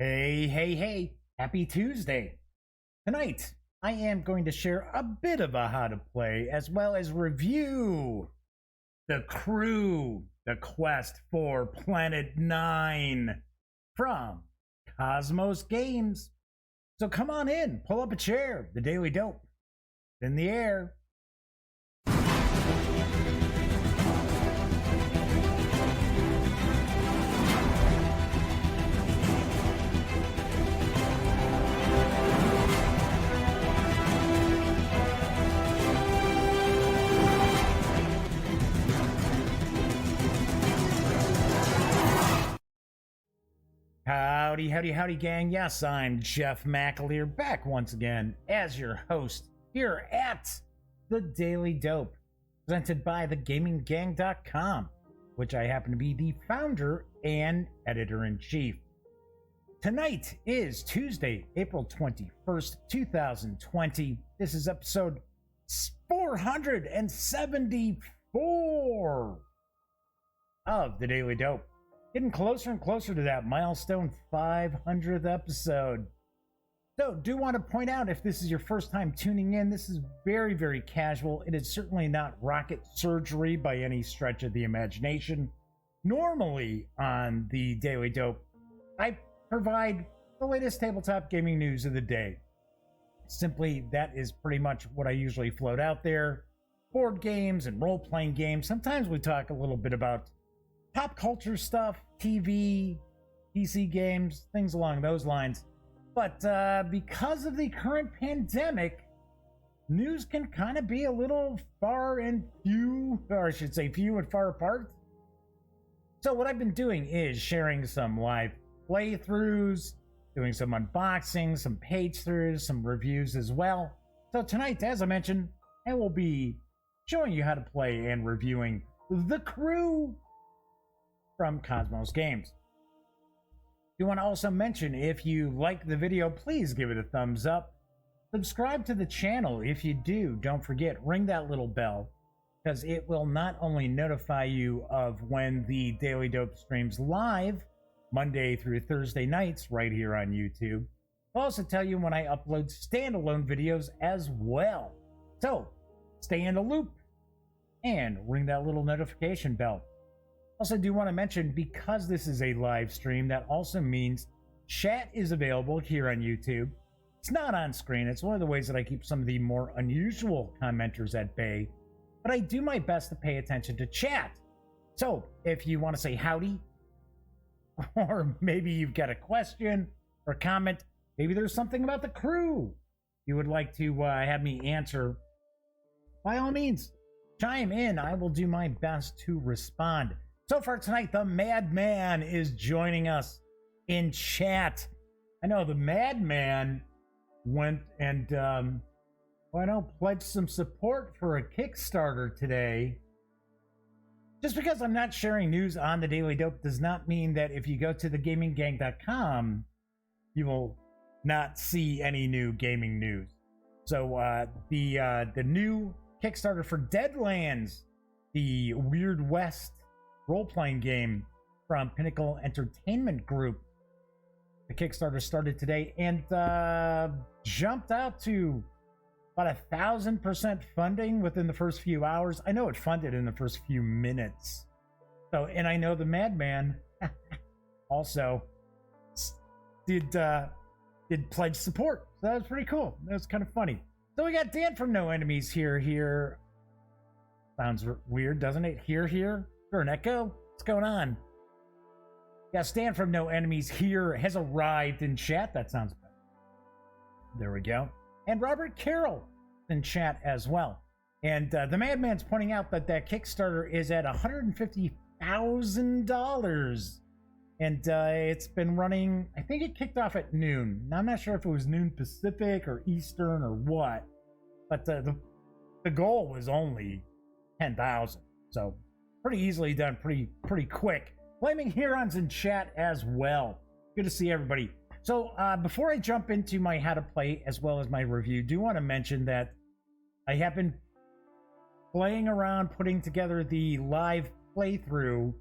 Hey, hey, hey, happy Tuesday. Tonight, I am going to share a bit of a how to play as well as review The Crew, the quest for Planet 9 from KOSMOS Games. So come on in, pull up a chair, the Daily Dope in the air. Howdy, howdy, howdy, gang. Yes, I'm Jeff McAleer, back once again as your host here at The Daily Dope, presented by thegaminggang.com, which I happen to be the founder and editor-in-chief. Tonight is Tuesday, April 21st, 2020. This is episode 474 of The Daily Dope. Getting closer and closer to that milestone 500th episode. So, do want to point out, if this is your first time tuning in, this is very, very casual. It is certainly not rocket surgery by any stretch of the imagination. Normally, on the Daily Dope, I provide the latest tabletop gaming news of the day. Simply, that is pretty much what I usually float out there. Board games and role-playing games. Sometimes we talk a little bit about pop culture stuff, TV, PC games, things along those lines. But because of the current pandemic, news can kind of be a little far and few, or I should say few and far apart. So what I've been doing is sharing some live playthroughs, doing some unboxings, some page throughs, some reviews as well. So tonight, as I mentioned, I will be showing you how to play and reviewing The Crew from KOSMOS Games. You want to also mention, if you like the video, please give it a thumbs up. Subscribe to the channel. If you do, don't forget, ring that little bell, because it will not only notify you of when the Daily Dope streams live, Monday through Thursday nights, right here on YouTube, I'll also tell you when I upload standalone videos as well. So, stay in the loop and ring that little notification bell. Also do want to mention, because this is a live stream, that also means chat is available here on YouTube. It's not on screen. It's one of the ways that I keep some of the more unusual commenters at bay, but I do my best to pay attention to chat. So if you want to say howdy, or maybe you've got a question or comment, maybe there's something about the crew you would like to have me answer, by all means, chime in. I will do my best to respond. So far tonight, the Madman is joining us in chat. I know the Madman went and, pledged some support for a Kickstarter today. Just because I'm not sharing news on the Daily Dope does not mean that if you go to thegaminggang.com, you will not see any new gaming news. So the new Kickstarter for Deadlands, the Weird West role-playing game from Pinnacle Entertainment Group. The Kickstarter started today and jumped out to about 1,000% funding within the first few hours. I know it funded in the first few minutes. So, and I know the Madman also did pledge support. So that was pretty cool. That was kind of funny. So we got Dan from No Enemies here. Sounds weird, doesn't it? Here. An echo? What's going on? Yeah, Stan from No Enemies here has arrived in chat. That sounds better. There we go. And Robert Carroll in chat as well. And the Madman's pointing out that that Kickstarter is at $150,000. And it's been running, I think it kicked off at noon. Now, I'm not sure if it was noon Pacific or Eastern or what. But the goal was only 10,000. So pretty easily done, pretty quick. Flaming Huron's in chat as well. Good to see everybody. So before I jump into my how to play as well as my review, do want to mention that I have been playing around putting together the live playthrough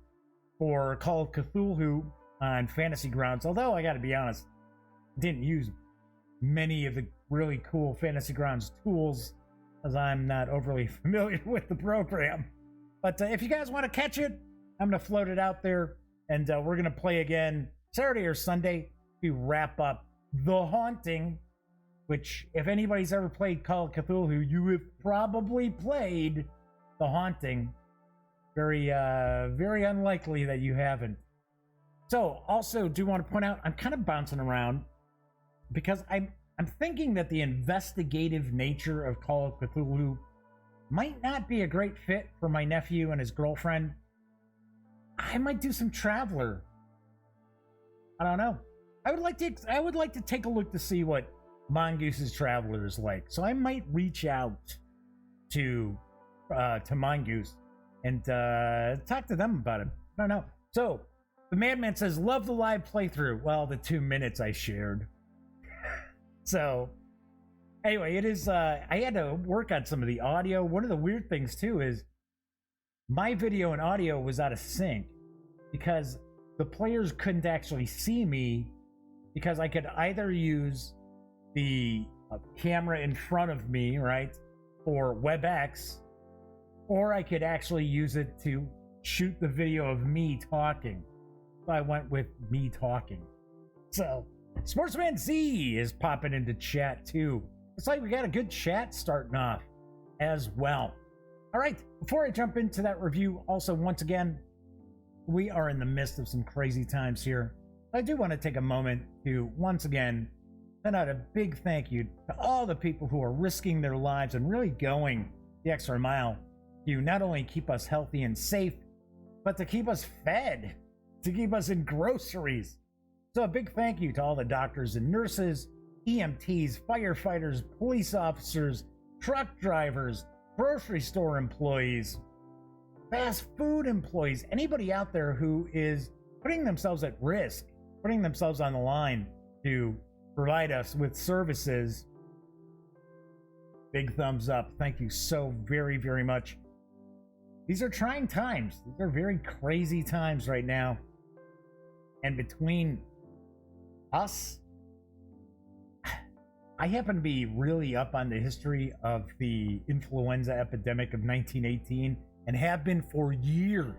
for Call of Cthulhu on Fantasy Grounds. Although I got to be honest, didn't use many of the really cool Fantasy Grounds tools, as I'm not overly familiar with the program. But if you guys want to catch it, I'm going to float it out there, and we're going to play again Saturday or Sunday to wrap up The Haunting, which, if anybody's ever played Call of Cthulhu, you have probably played The Haunting. Very unlikely that you haven't. So, also do want to point out, I'm kind of bouncing around because I'm thinking that the investigative nature of Call of Cthulhu might not be a great fit for my nephew and his girlfriend. I might do some Traveler. I don't know. I would like to take a look to see what Mongoose's Traveler is like. So I might reach out to Mongoose and talk to them about it. I don't know. So the Madman says, love the live playthrough. Well, the 2 minutes I shared. So anyway, it is, I had to work on some of the audio. One of the weird things too is my video and audio was out of sync because the players couldn't actually see me, because I could either use the camera in front of me, right, for WebEx, or I could actually use it to shoot the video of me talking. So I went with me talking. So Sportsman Z is popping into chat too. It's like we got a good chat starting off as well. All right, before I jump into that review, also, once again, we are in the midst of some crazy times here. I do want to take a moment to, once again, send out a big thank you to all the people who are risking their lives and really going the extra mile to not only keep us healthy and safe, but to keep us fed, to keep us in groceries. So a big thank you to all the doctors and nurses, EMTs, firefighters, police officers, truck drivers, grocery store employees, fast food employees, anybody out there who is putting themselves at risk, putting themselves on the line to provide us with services. Big thumbs up. Thank you so very, very much. These are trying times. These are very crazy times right now. And between us, I happen to be really up on the history of the influenza epidemic of 1918 and have been for years.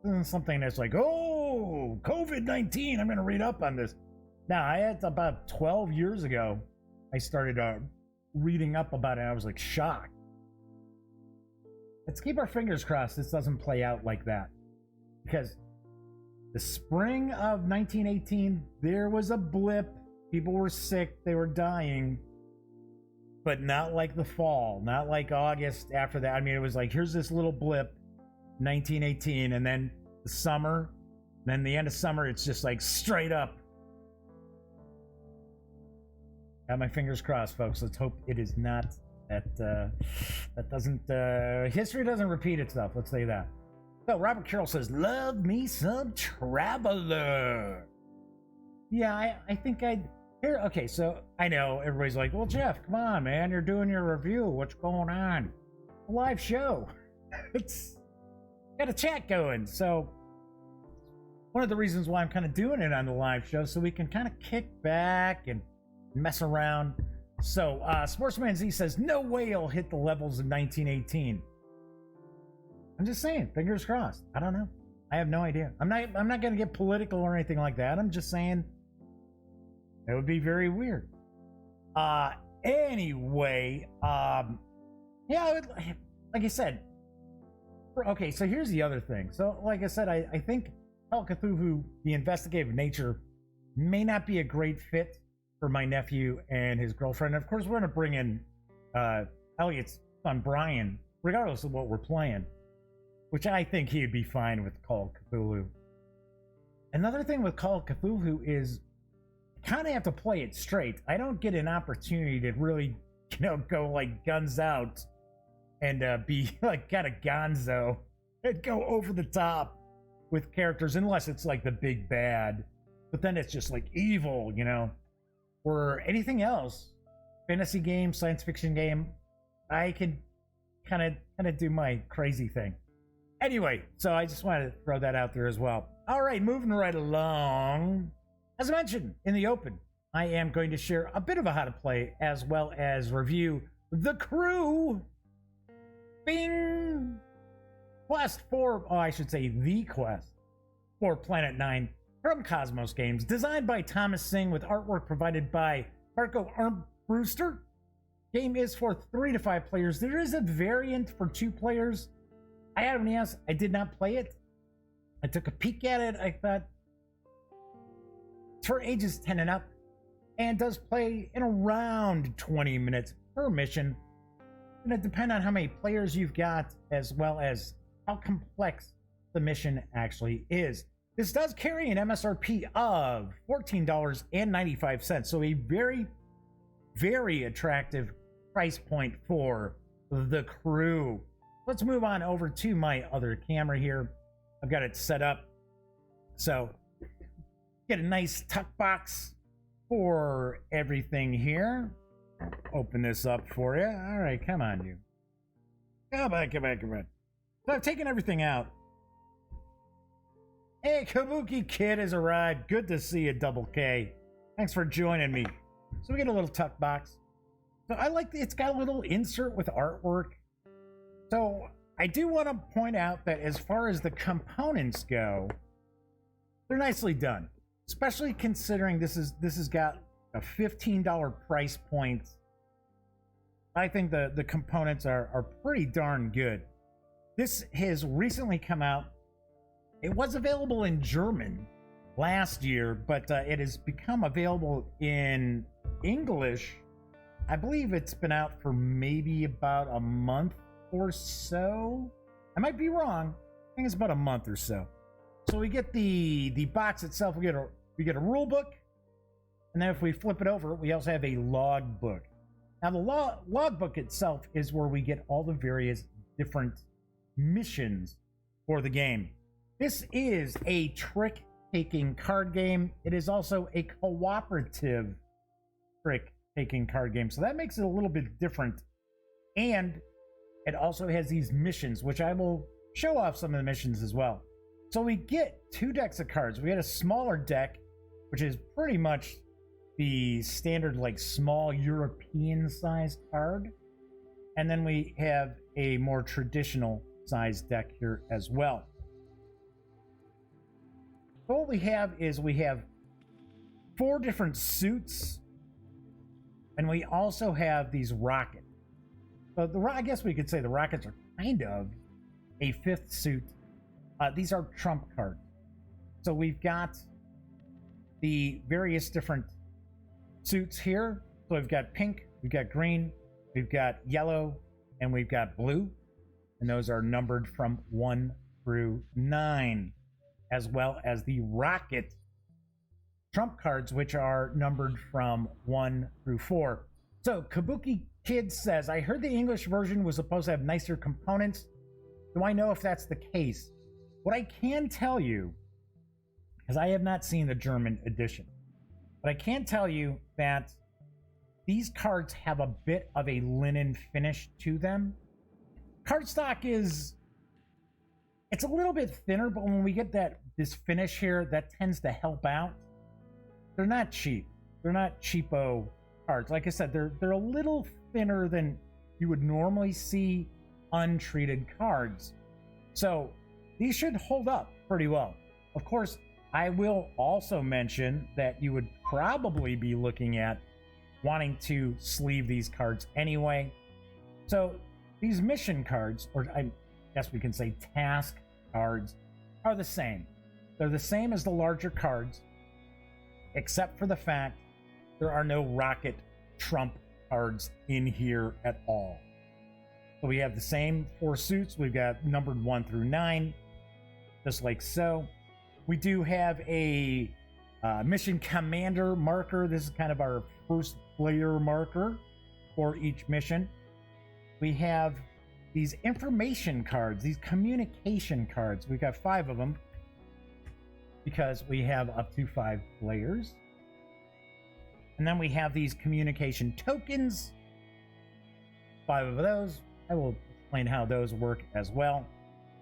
This isn't something that's like, oh, COVID-19, I'm going to read up on this. Now, I had about 12 years ago, I started reading up about it, and I was like shocked. Let's keep our fingers crossed this doesn't play out like that. Because the spring of 1918, there was a blip. People were sick, they were dying. But not like the fall, not like August after that. I mean, it was like, here's this little blip, 1918, and then the summer, then the end of summer, it's just like straight up. Got my fingers crossed, folks. Let's hope it is not that history doesn't repeat itself. Let's say that. So Robert Carroll says, love me some Traveler. Yeah, I think I'd here. Okay, so I know everybody's like, well, Jeff, come on, man, you're doing your review. What's going on? A live show. It's got a chat going. So one of the reasons why I'm kind of doing it on the live show, so we can kind of kick back and mess around. So Sportsman Z says, no way he'll hit the levels of 1918. I'm just saying, fingers crossed. I don't know. I have no idea. I'm not going to get political or anything like that. I'm just saying it would be very weird. Anyway, yeah, like I said. Okay, so here's the other thing. So, like I said, I think Call of Cthulhu, the investigative nature, may not be a great fit for my nephew and his girlfriend. Of course, we're going to bring in Elliot's son, Brian, regardless of what we're playing, which I think he'd be fine with Call of Cthulhu. Another thing with Call of Cthulhu is I kind of have to play it straight. I don't get an opportunity to really, go like guns out and be like kind of gonzo and go over the top with characters, unless it's like the big bad. But then it's just like evil, or anything else. Fantasy game, science fiction game, I can kind of do my crazy thing. Anyway, so I just wanted to throw that out there as well. All right, moving right along. As I mentioned in the open, I am going to share a bit of a how to play as well as review the crew. Bing! Quest for, oh, I should say the quest for Planet 9 from KOSMOS Games, designed by Thomas Singh with artwork provided by Marco Armbruster. Game is for 3 to 5 players. There is a variant for 2 players. I have an yes, I did not play it. I took a peek at it. I thought it's for ages 10 and up, and does play in around 20 minutes per mission. It's going to depend on how many players you've got, as well as how complex the mission actually is. This does carry an MSRP of $14.95, so a very, very attractive price point for the crew. Let's move on over to my other camera here. I've got it set up so get a nice tuck box for everything here. Open this up for you. All right, come on, you. Come on. So I've taken everything out. Hey, Kabuki Kid has arrived. Good to see you, Double K. Thanks for joining me. So we get a little tuck box. So I like it's got a little insert with artwork. So I do want to point out that as far as the components go, they're nicely done. Especially considering this has got a $15 price point. I think the components are pretty darn good. This has recently come out. It was available in German last year, but it has become available in English. I believe it's been out for maybe about a month or so. I might be wrong. I think it's about a month or so. So we get the box itself. We get a rule book, and then if we flip it over, we also have a log book. Now the log book itself is where we get all the various different missions for the game. This is a trick-taking card game. It is also a cooperative trick-taking card game, so that makes it a little bit different. And it also has these missions, which I will show off some of the missions as well. So we get 2 decks of cards. We get a smaller deck, which is pretty much the standard, like, small European-sized card. And then we have a more traditional-sized deck here as well. So what we have is we have 4 different suits, and we also have these rockets. So I guess we could say the rockets are kind of a 5th suit. These are trump cards. So we've got the various different suits here. So we've got pink, we've got green, we've got yellow, and we've got blue. And those are numbered from 1 through 9, as well as the rocket trump cards, which are numbered from 1 through 4. So Kabuki Kid says, I heard the English version was supposed to have nicer components. Do I know if that's the case? What I can tell you, because I have not seen the German edition, but I can tell you that these cards have a bit of a linen finish to them. Cardstock it's a little bit thinner, but when we get this finish here, that tends to help out. They're not cheap. They're not cheapo cards. Like I said, they're a little thinner than you would normally see untreated cards. So these should hold up pretty well. Of course, I will also mention that you would probably be looking at wanting to sleeve these cards anyway. So these mission cards, or I guess we can say task cards, are the same. They're the same as the larger cards, except for the fact there are no rocket trump cards in here at all. So we have the same 4 suits. We've got numbered 1 through 9, just like so. We do have a mission commander marker. This is kind of our first player marker for each mission. We have these information cards, these communication cards. We've got 5 of them because we have up to 5 players. And then we have these communication tokens, 5 of those. I will explain how those work as well.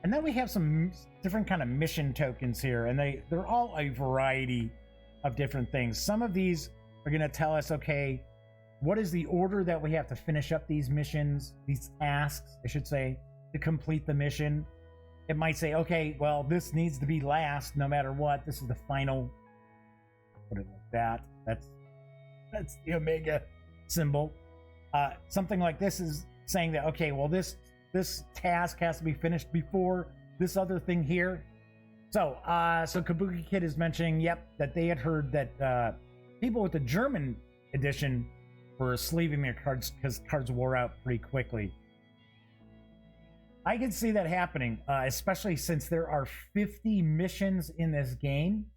And then we have some different kind of mission tokens here, and they're all a variety of different things. Some of these are going to tell us, okay, what is the order that we have to finish up these missions, these tasks, I should say, to complete the mission. It might say, okay, well, this needs to be last no matter what. This is the final. Put it like that. That's the Omega symbol. Something like this is saying that, okay, well, this task has to be finished before this other thing here. So Kabuki Kid is mentioning, yep, that they had heard that people with the German edition were sleeving their cards because cards wore out pretty quickly. I can see that happening, especially since there are 50 missions in this game,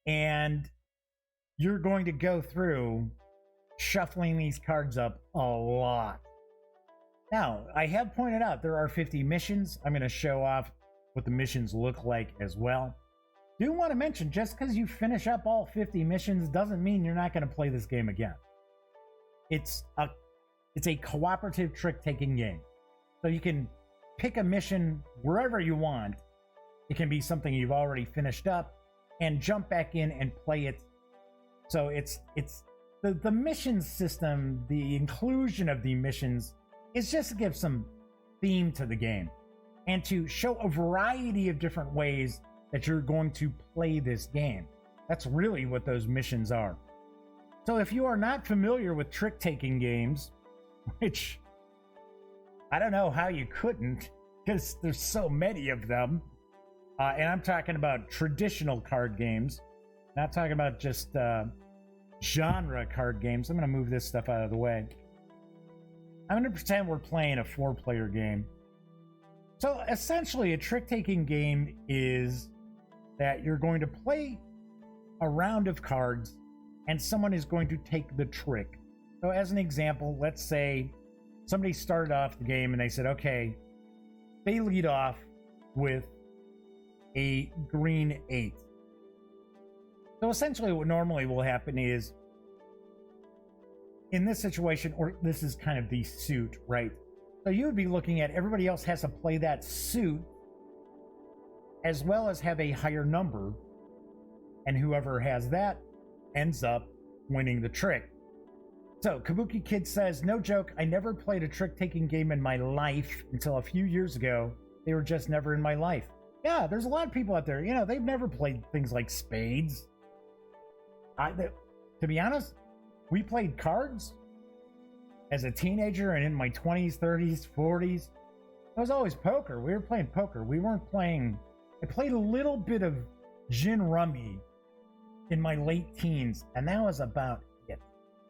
and you're going to go through shuffling these cards up a lot. Now, I have pointed out there are 50 missions. I'm going to show off what the missions look like as well. Do want to mention, just because you finish up all 50 missions doesn't mean you're not going to play this game again. It's a cooperative trick-taking game. So you can pick a mission wherever you want. It can be something you've already finished up and jump back in and play it. So it's the mission system, the inclusion of the missions is just to give some theme to the game and to show a variety of different ways that you're going to play this game. That's really what those missions are. So if you are not familiar with trick-taking games, which I don't know how you couldn't, because there's so many of them. And I'm talking about traditional card games, not talking about just genre card games. I'm going to move this stuff out of the way. I'm going to pretend we're playing a 4-player game. So essentially, a trick-taking game is that you're going to play a round of cards, and someone is going to take the trick. So as an example, let's say somebody started off the game and they said, okay, they lead off with a green 8. So essentially what normally will happen is, in this situation, or this is kind of the suit, right? So you would be looking at everybody else has to play that suit as well as have a higher number, and whoever has that ends up winning the trick. So Kabuki Kid says, no joke, I never played a trick-taking game in my life until a few years ago. They were just never in my life. Yeah, there's a lot of people out there, you know, they've never played things like spades. To be honest, we played cards as a teenager and in my 20s, 30s, 40s. It was always poker. We were playing poker. We weren't playing... I played a little bit of gin rummy in my late teens, and that was about it.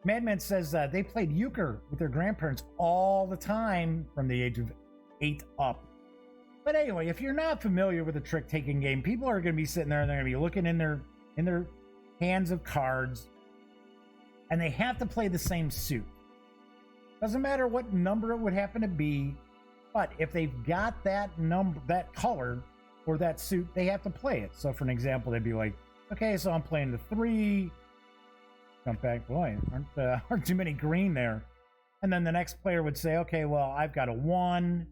Madman says they played euchre with their grandparents all the time from the age of 8 up. But anyway, if you're not familiar with a trick-taking game, people are going to be sitting there and they're going to be looking in their hands of cards, and they have to play the same suit. Doesn't matter what number it would happen to be, but if they've got that number, that color, or that suit, they have to play it. So for an example, they'd be like, okay, so I'm playing the 3. Jump back, boy, aren't too many green there. And then the next player would say, okay, well, I've got a 1.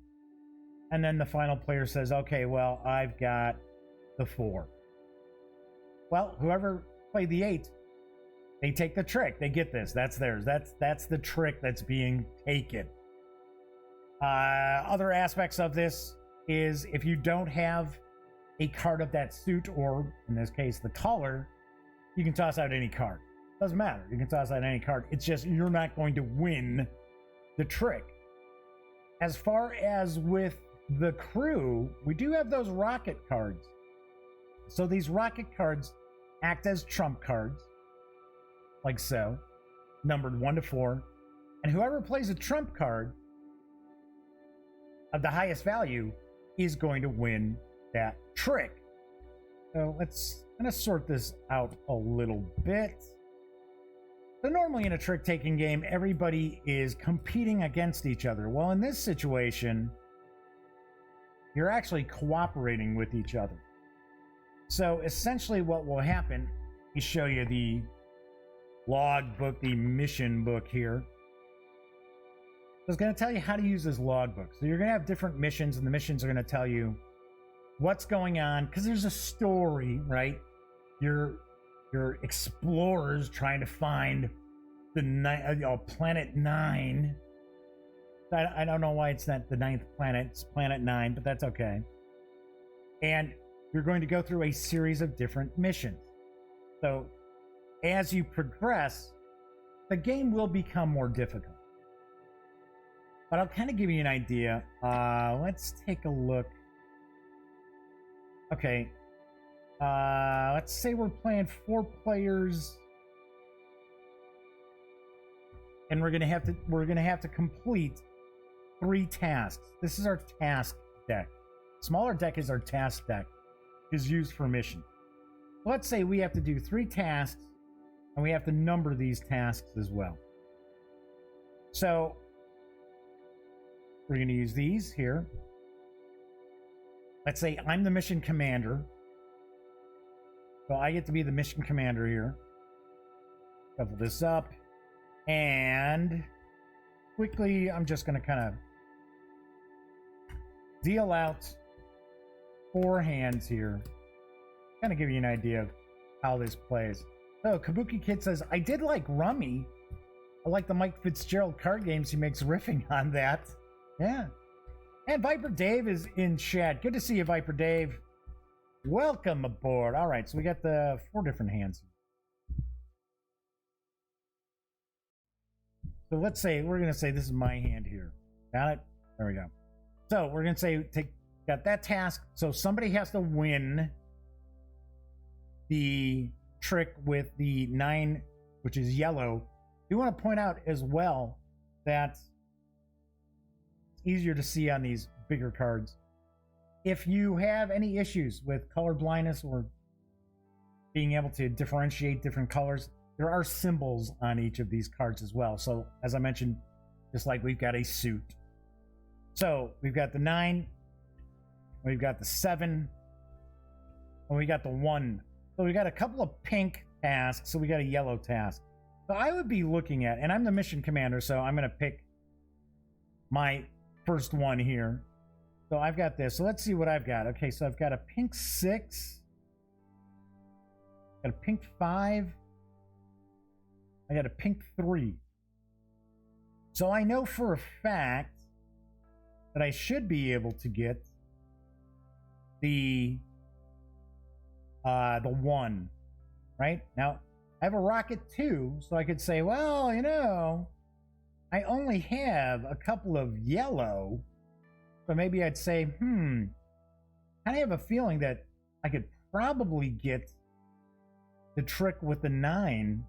And then the final player says, okay, well, I've got the 4. Well, whoever played the 8, they take the trick. They get this. That's theirs. That's the trick that's being taken. Other aspects of this is if you don't have a card of that suit, or in this case, the color, you can toss out any card. Doesn't matter. You can toss out any card. It's just you're not going to win the trick. As far as with the crew, we do have those rocket cards. So these rocket cards act as trump cards, like so, numbered 1 to 4. And whoever plays a trump card of the highest value is going to win that trick. So let's kind of sort this out a little bit. So normally in a trick-taking game, everybody is competing against each other. Well, in this situation, you're actually cooperating with each other. So essentially what will happen, we show you the log book, the mission book here. So it's going to tell you how to use this log book. So you're going to have different missions, and the missions are going to tell you what's going on, because there's a story, right? You're your explorers trying to find the planet 9. I don't know why it's not the 9th planet. It's planet 9, but that's okay. And you're going to go through a series of different missions. So as you progress, the game will become more difficult. But I'll kind of give you an idea. Let's take a look. Okay. Let's say we're playing 4 players. And we're gonna have to complete 3 tasks. This is our task deck. Smaller deck is our task deck, is used for missions. Let's say we have to do 3 tasks, and we have to number these tasks as well. So we're going to use these here. Let's say I'm the mission commander. So I get to be the mission commander here. Shuffle this up. And quickly, I'm just going to kind of deal out 4 hands here. Kind of give you an idea of how this plays. So Kabuki Kid says, I did like Rummy. I like the Mike Fitzgerald card games he makes riffing on that. Yeah. And Viper Dave is in chat. Good to see you, Viper Dave. Welcome aboard. All right, so we got the 4 different hands. So let's say, we're going to say this is my hand here. Got it? There we go. So we're going to say, got that task. So somebody has to win the trick with the 9, which is yellow. We want to point out as well that it's easier to see on these bigger cards. If you have any issues with color blindness or being able to differentiate different colors, there are symbols on each of these cards as well. So as I mentioned, just like we've got a suit. So we've got the 9, we've got the 7, and we got the 1. So we got a couple of pink tasks, so we got a yellow task. So I would be looking at, and I'm the mission commander, so I'm going to pick my first one here. So I've got this. So let's see what I've got. Okay, so I've got a pink 6, got a pink 5, I got a pink 3. So I know for a fact that I should be able to get the 1, right? Now, I have a rocket 2, so I could say, well, you know, I only have a couple of yellow, so maybe I'd say, I have a feeling that I could probably get the trick with the 9,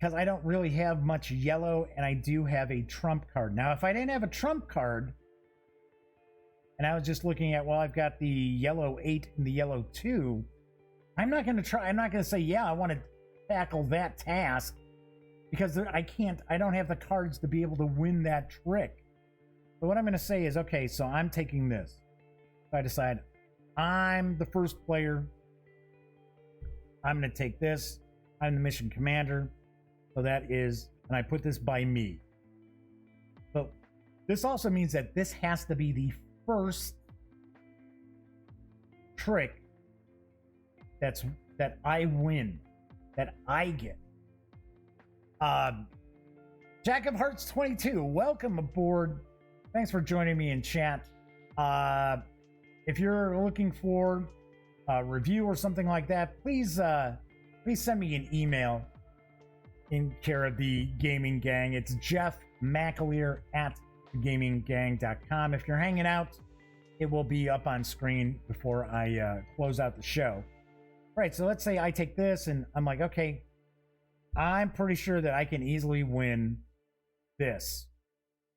because I don't really have much yellow, and I do have a trump card. Now, if I didn't have a trump card, and I was just looking at, well, I've got the yellow 8 and the yellow 2, I'm not going to say, yeah, I want to tackle that task, because I don't have the cards to be able to win that trick. So what I'm going to say is, okay, so I'm taking this. So I decide I'm the first player. I'm going to take this. I'm the mission commander. So that is, and I put this by me. So this also means that this has to be the first trick that I win, that I get. Jack of Hearts 22, welcome aboard. Thanks for joining me in chat. If you're looking for a review or something like that, please send me an email in care of the Gaming Gang. It's Jeff McAleer at gaminggang.com. If you're hanging out, it will be up on screen before I close out the show. Right, so let's say I take this and I'm like, okay, I'm pretty sure that I can easily win this.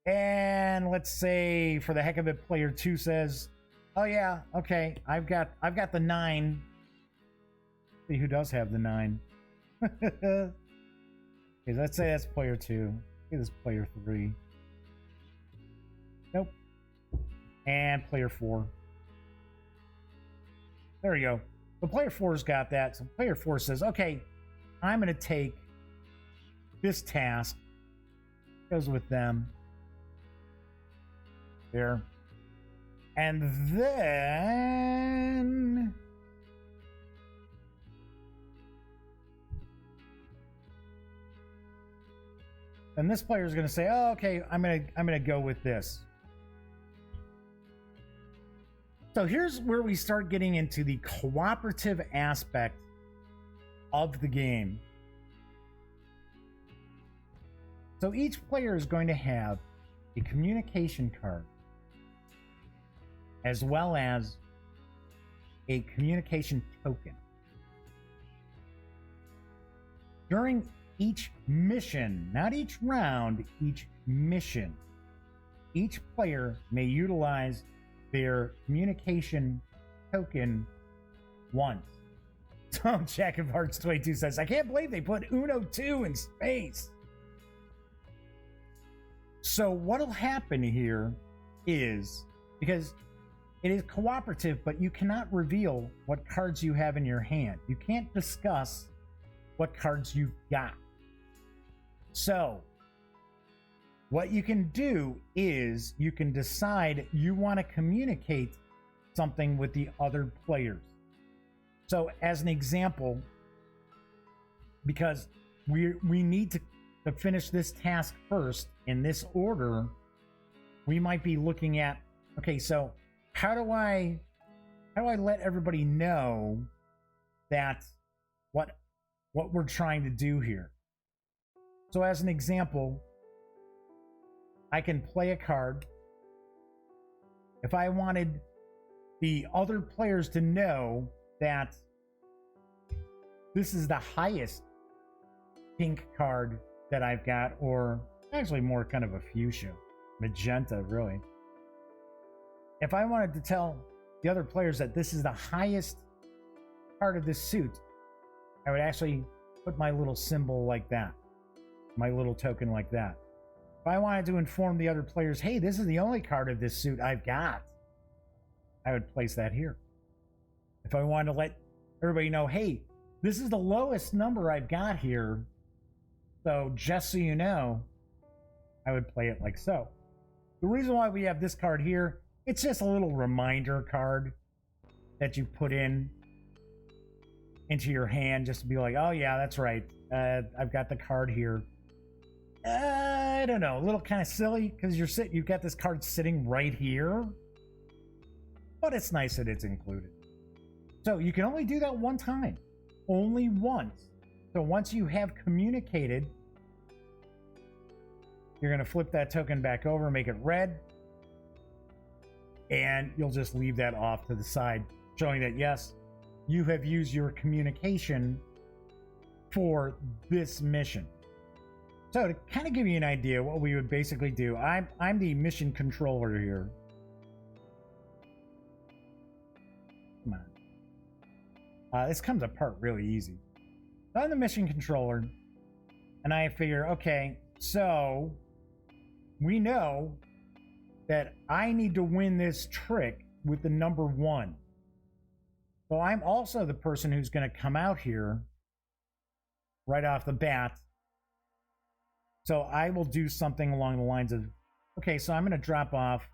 And let's say, for the heck of it, player 2 says, oh yeah, okay, I've got the 9. See who does have the 9. Okay, let's say that's player 2. Okay, this is player 3. Nope. And player 4. There we go. So player 4's got that. So player 4 says, okay, I'm going to take this task. Goes with them. There. And then then this player is going to say, oh, okay, I'm gonna go with this. So here's where we start getting into the cooperative aspect of the game. So each player is going to have a communication card as well as a communication token. During each mission, not each round, each mission, each player may utilize their communication token once. So Jack of Hearts 22 says, I can't believe they put Uno 2 in space. So what'll happen here is, because it is cooperative, but you cannot reveal what cards you have in your hand. You can't discuss what cards you've got. So what you can do is you can decide you want to communicate something with the other players. So as an example, because we need to finish this task first in this order, we might be looking at, okay, so how do I let everybody know that what we're trying to do here? So as an example, I can play a card. If I wanted the other players to know that this is the highest pink card that I've got, or actually more kind of a fuchsia, magenta, really. If I wanted to tell the other players that this is the highest card of this suit, I would actually put my little symbol like that, my little token like that. If I wanted to inform the other players, hey, this is the only card of this suit I've got, I would place that here. If I wanted to let everybody know, hey, this is the lowest number I've got here, so just so you know, I would play it like so. The reason why we have this card here, it's just a little reminder card that you put into your hand just to be like, oh yeah, that's right. I've got the card here. I don't know, a little kind of silly because you've got this card sitting right here, but it's nice that it's included. So you can only do that one time, only once. So once you have communicated, you're going to flip that token back over, make it red, and you'll just leave that off to the side, showing that yes, you have used your communication for this mission. So to kind of give you an idea what we would basically do, I'm the mission controller here. Come on. This comes apart really easy. So I'm the mission controller, and I figure, okay, so we know that I need to win this trick with the number 1. So I'm also the person who's going to come out here right off the bat. So I will do something along the lines of, okay, so I'm going to drop off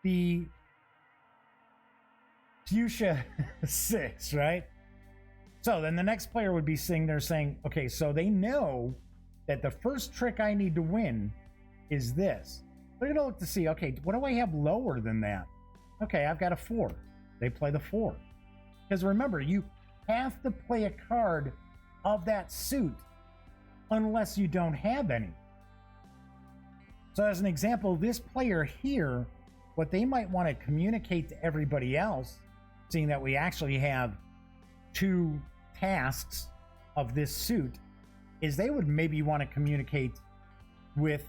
the fuchsia 6, right? So then the next player would be sitting there saying, okay, so they know that the first trick I need to win is this. They're going to look to see, okay, what do I have lower than that? Okay, I've got a 4. They play the 4. Because remember, you have to play a card of that suit unless you don't have any. So as an example, this player here, what they might want to communicate to everybody else, seeing that we actually have 2 tasks of this suit, is they would maybe want to communicate with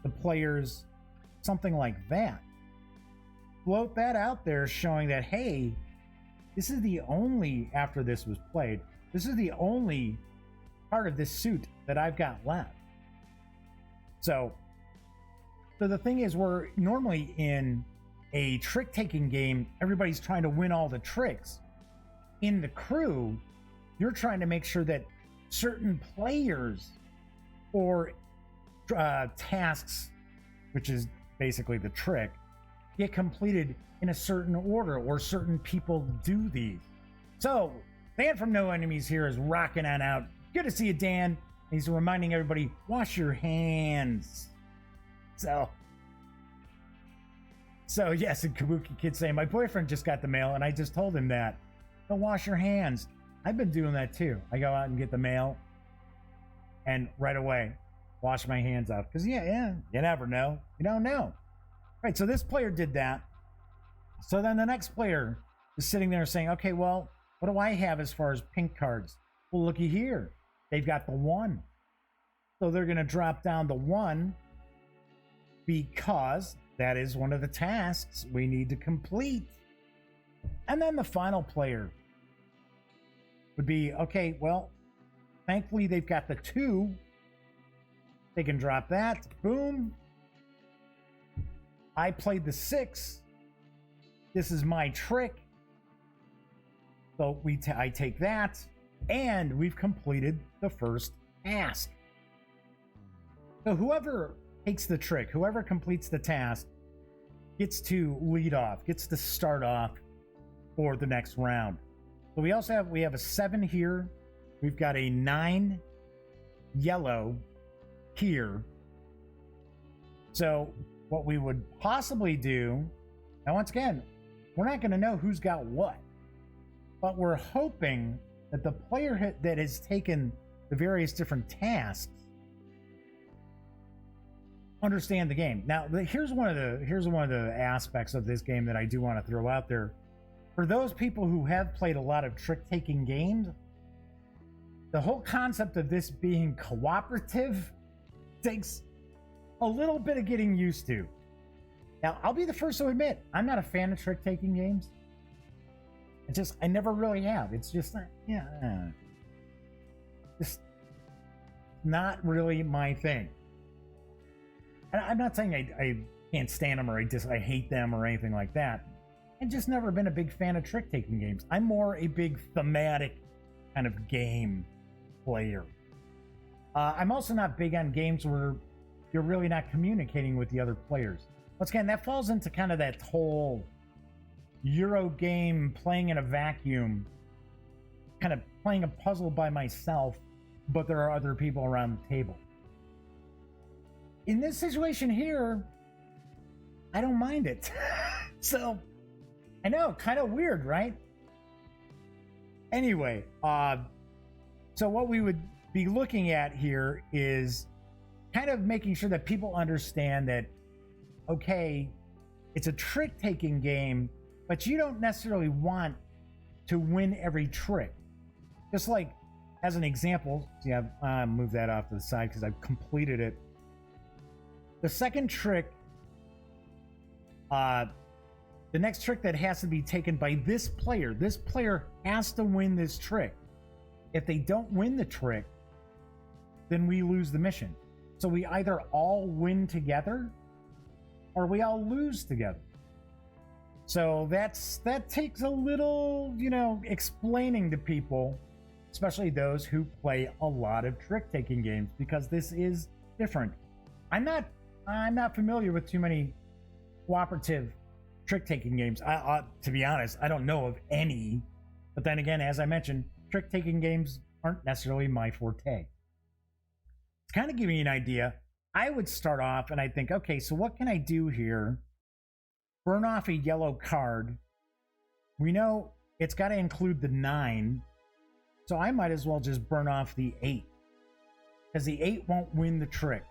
the players something like that. Float that out there showing that, hey, this is the only, after this was played, this is the only part of this suit that I've got left. So the thing is, we're normally in a trick-taking game, everybody's trying to win all the tricks. In the crew, you're trying to make sure that certain players or tasks, which is basically the trick, get completed in a certain order, or certain people do these. So Dan from No Enemies here is rocking on out. Good to see you, Dan. He's reminding everybody, wash your hands. So yes, and Kabuki Kid saying, my boyfriend just got the mail and I just told him that. Don't wash your hands. I've been doing that too. I go out and get the mail and right away wash my hands off. Because yeah, you never know. You don't know. Right, so this player did that. So then the next player is sitting there saying, okay, well, what do I have as far as pink cards? Well, looky here. They've got the 1. So they're going to drop down the 1 because that is one of the tasks we need to complete. And then the final player would be, okay, well, thankfully they've got the 2. They can drop that. Boom. I played the 6. This is my trick. So I take that, and we've completed the first task. So whoever takes the trick, whoever completes the task, gets to lead off, gets to start off for the next round. So we have a 7 here. We've got a 9 yellow here. So what we would possibly do, now once again, we're not going to know who's got what, but we're hoping that the player that has taken the various different tasks understand the game. Now, here's one of the aspects of this game that I do want to throw out there. For those people who have played a lot of trick-taking games, the whole concept of this being cooperative takes a little bit of getting used to. Now, I'll be the first to admit, I'm not a fan of trick-taking games. I never really have. It's just, just not really my thing. And I'm not saying I can't stand them or I hate them or anything like that. I've just never been a big fan of trick-taking games. I'm more a big thematic kind of game player. I'm also not big on games where you're really not communicating with the other players. Once again, that falls into kind of that whole Euro game playing in a vacuum, kind of playing a puzzle by myself, but there are other people around the table. In this situation here, I don't mind it. So, I know, kind of weird, right? Anyway, so what we would be looking at here is kind of making sure that people understand that, okay, it's a trick-taking game, but you don't necessarily want to win every trick. Just like, as an example, see, I've moved that off to the side because I've completed it. The second trick, the next trick that has to be taken by this player has to win this trick. If they don't win the trick, then we lose the mission. So we either all win together or we all lose together. So that takes a little, explaining to people, especially those who play a lot of trick-taking games, because this is different. I'm not familiar with too many cooperative trick-taking games. To be honest, I don't know of any. But then again, as I mentioned, trick-taking games aren't necessarily my forte. To kind of give you an idea, I would start off and I'd think, okay, so what can I do here? Burn off a yellow card. We know it's got to include the 9, so I might as well just burn off the 8, because the 8 won't win the trick.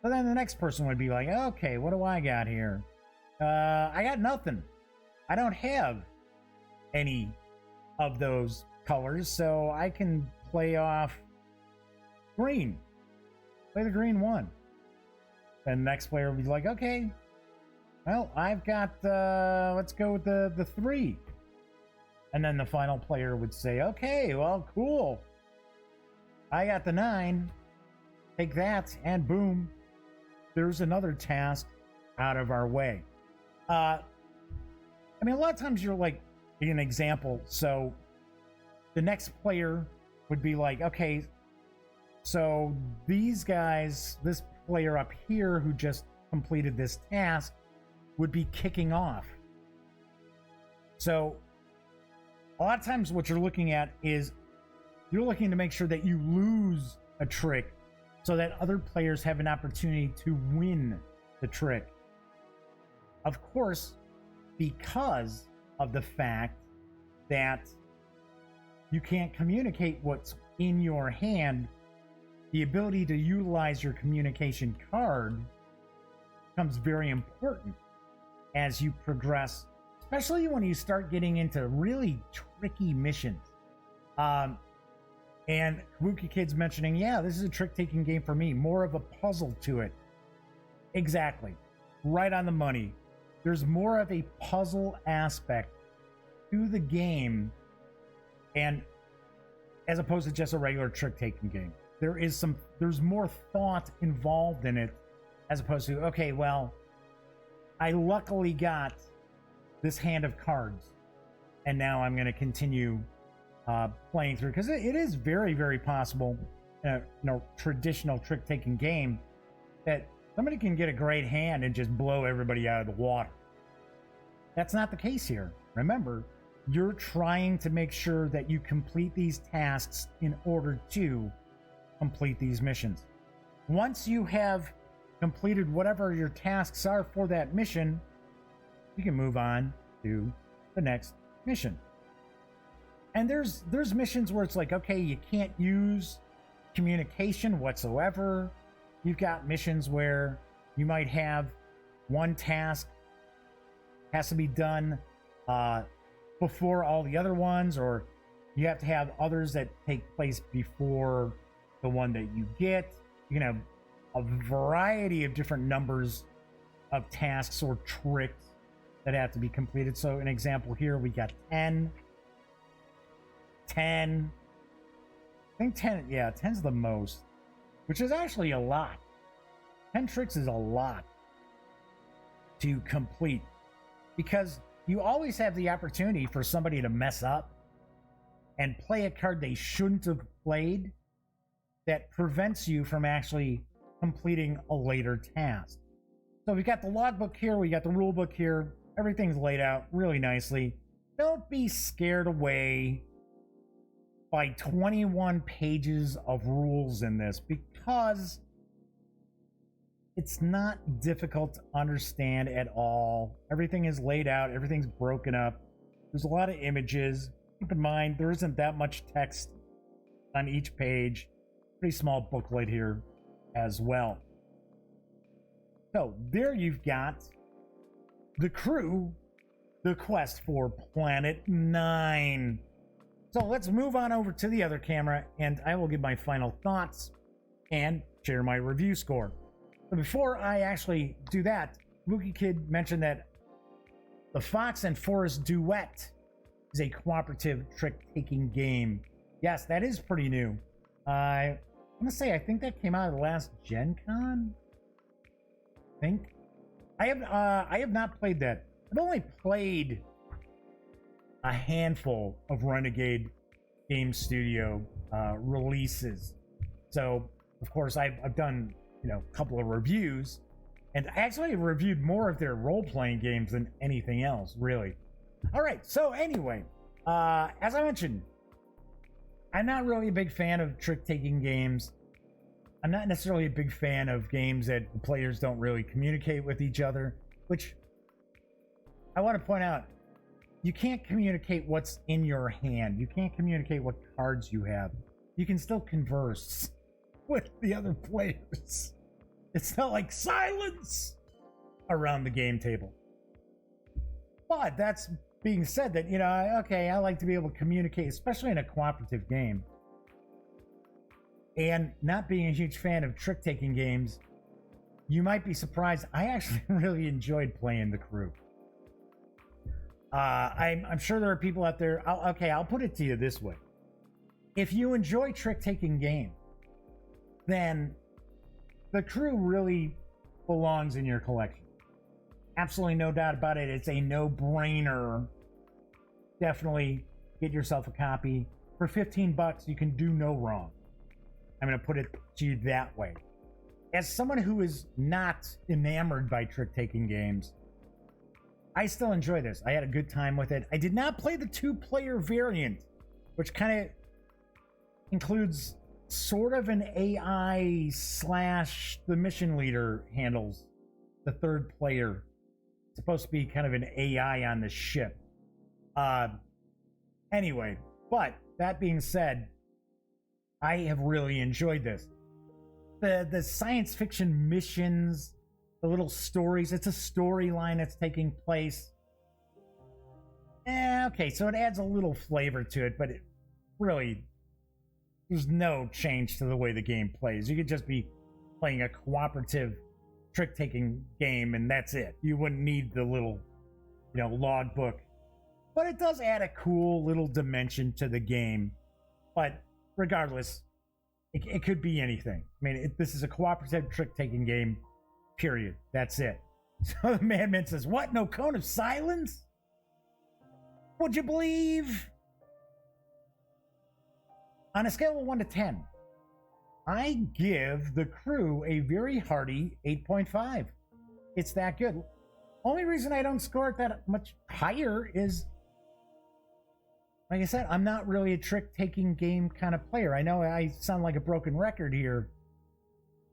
So then the next person would be like, okay, what do I got here? I got nothing. I don't have any of those colors, so I can play off green. Play the green one. Then the next player would be like, okay, well, I've got, let's go with the 3. And then the final player would say, okay, well, cool. I got the 9. Take that, and boom. There's another task out of our way. A lot of times you're like, an example. So the next player would be like, okay, so these guys, this player up here who just completed this task would be kicking off. So a lot of times what you're looking at is you're looking to make sure that you lose a trick so that other players have an opportunity to win the trick. Of course, because of the fact that you can't communicate what's in your hand, the ability to utilize your communication card becomes very important as you progress, especially when you start getting into really tricky missions. And Kabuki Kid's mentioning, yeah, this is a trick-taking game for me, more of a puzzle to it. Exactly. Right on the money. There's more of a puzzle aspect to the game, and as opposed to just a regular trick-taking game. There's more thought involved in it, as opposed to, okay, well, I luckily got this hand of cards, and now I'm going to continue playing through, because it is very, very possible in a traditional trick-taking game that somebody can get a great hand and just blow everybody out of the water. That's not the case here. Remember, you're trying to make sure that you complete these tasks in order to complete these missions. Once you have completed whatever your tasks are for that mission, you can move on to the next mission. And there's missions where it's like, okay, you can't use communication whatsoever. You've got missions where you might have one task has to be done before all the other ones, or you have to have others that take place before the one that you get. You can have a variety of different numbers of tasks or tricks that have to be completed. So an example here, we got 10. I think 10, yeah, 10's the most, which is actually a lot. 10 tricks is a lot to complete, because you always have the opportunity for somebody to mess up and play a card they shouldn't have played that prevents you from actually completing a later task. So we got the logbook here, we got the rule book here, everything's laid out really nicely. Don't be scared away by 21 pages of rules in this, because it's not difficult to understand at all. Everything is laid out, everything's broken up. There's a lot of images. Keep in mind, there isn't that much text on each page. Pretty small booklet here as well. So there you've got the crew, the quest for Planet 9. So let's move on over to the other camera, and I will give my final thoughts and share my review score. But before I actually do that, Mookie Kid mentioned that the Fox and Forest Duet is a cooperative trick-taking game. Yes, that is pretty new. I'm gonna say I think that came out of the last Gen Con. I have not played that. I've only played a handful of Renegade Game Studio releases. So, of course, I've done, a couple of reviews, and I actually reviewed more of their role-playing games than anything else, really. All right, so anyway, as I mentioned, I'm not really a big fan of trick-taking games. I'm not necessarily a big fan of games that the players don't really communicate with each other, which I want to point out, you can't communicate what's in your hand. You can't communicate what cards you have. You can still converse with the other players. It's not like silence around the game table. But that's being said that, okay, I like to be able to communicate, especially in a cooperative game. And not being a huge fan of trick-taking games, you might be surprised, I actually really enjoyed playing the crew. I'm sure there are people out there. I'll put it to you this way. If you enjoy trick-taking games, then the crew really belongs in your collection. Absolutely no doubt about it. It's a no-brainer. Definitely get yourself a copy. For $15, you can do no wrong. I'm going to put it to you that way. As someone who is not enamored by trick-taking games, I still enjoy this. I had a good time with it. I did not play the 2-player variant, which kind of includes sort of an AI slash the mission leader handles the third player. It's supposed to be kind of an AI on the ship. Anyway, but that being said, I have really enjoyed this. The science fiction missions, the little stories, it's a storyline that's taking place. Okay, so it adds a little flavor to it, but it really, there's no change to the way the game plays. You could just be playing a cooperative trick-taking game, and that's it. You wouldn't need the little, logbook. But it does add a cool little dimension to the game. But regardless, it could be anything. I mean, this is a cooperative trick-taking game, period. That's it. So the madman says, what? No cone of silence? Would you believe? On a scale of 1 to 10, I give the crew a very hearty 8.5. It's that good. Only reason I don't score it that much higher is, like I said, I'm not really a trick-taking game kind of player. I know I sound like a broken record here,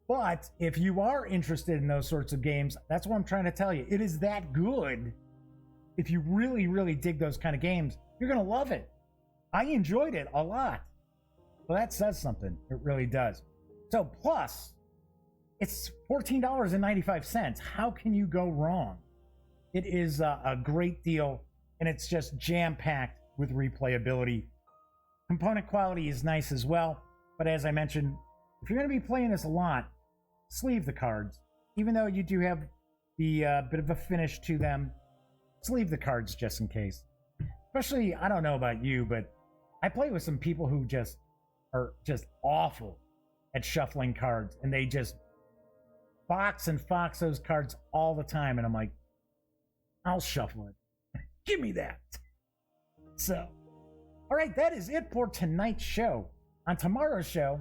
but if you are interested in those sorts of games, that's what I'm trying to tell you. It is that good. If you really, really dig those kind of games, you're going to love it. I enjoyed it a lot. Well, that says something. It really does. So, plus, it's $14.95. How can you go wrong? It is a great deal, and it's just jam-packed with replayability. Component quality is nice as well, but as I mentioned, if you're going to be playing this a lot, sleeve the cards. Even though you do have the bit of a finish to them, sleeve the cards just in case. Especially, I don't know about you, but I play with some people who are just awful at shuffling cards, and they just box and fox those cards all the time, and I'm like, I'll shuffle it. Give me that. So, all right, that is it for tonight's show. On tomorrow's show,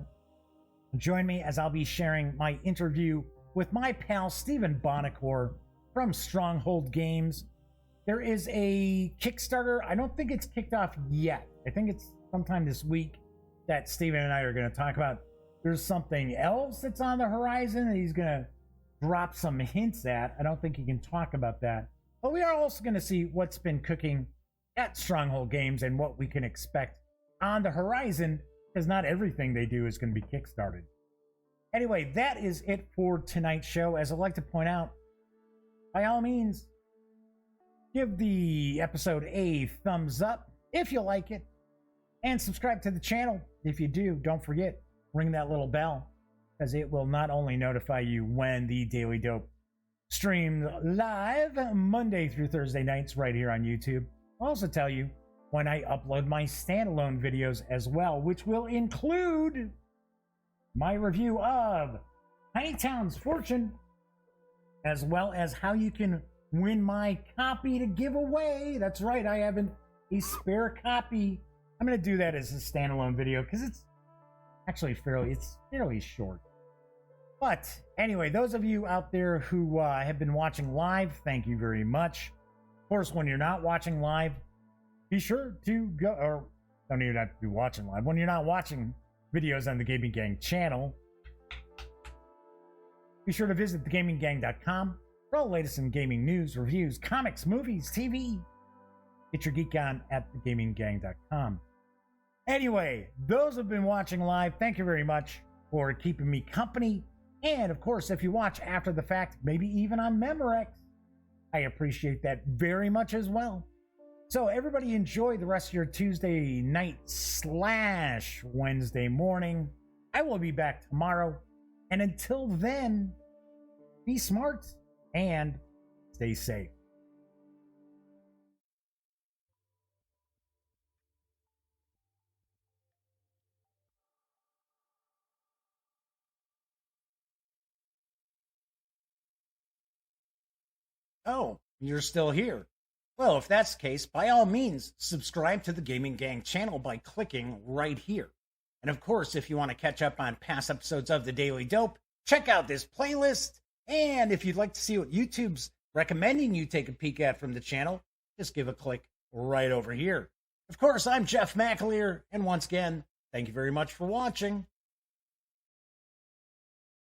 join me as I'll be sharing my interview with my pal Stephen Bonacore from Stronghold Games. There is a Kickstarter. I don't think it's kicked off yet. I think it's sometime this week that Stephen and I are going to talk about. There's something else that's on the horizon that he's going to drop some hints at. I don't think he can talk about that. But we are also going to see what's been cooking at Stronghold Games and what we can expect on the horizon, because not everything they do is going to be kickstarted. Anyway, that is it for tonight's show. As I'd like to point out, by all means, give the episode a thumbs up if you like it, and subscribe to the channel. If you do, don't forget, ring that little bell, because it will not only notify you when the Daily Dope streams live Monday through Thursday nights right here on YouTube, I'll also tell you when I upload my standalone videos as well, which will include my review of Tiny Town's Fortune, as well as how you can win my copy to give away. That's right, I have a spare copy. I'm going to do that as a standalone video because it's actually fairly short. But anyway, those of you out there who have been watching live, thank you very much. Of course, when you're not watching live, be sure to go, or don't even have to be watching live. When you're not watching videos on the Gaming Gang channel, be sure to visit thegaminggang.com for all the latest in gaming news, reviews, comics, movies, TV. Get your geek on at thegaminggang.com. Anyway, those who have been watching live, thank you very much for keeping me company. And of course, if you watch after the fact, maybe even on Memorex, I appreciate that very much as well. So everybody enjoy the rest of your Tuesday night / Wednesday morning. I will be back tomorrow. And until then, be smart and stay safe. Oh, you're still here. Well, if that's the case, by all means, subscribe to the Gaming Gang channel by clicking right here. And of course, if you want to catch up on past episodes of The Daily Dope, check out this playlist. And if you'd like to see what YouTube's recommending you take a peek at from the channel, just give a click right over here. Of course, I'm Jeff McAleer, and once again, thank you very much for watching.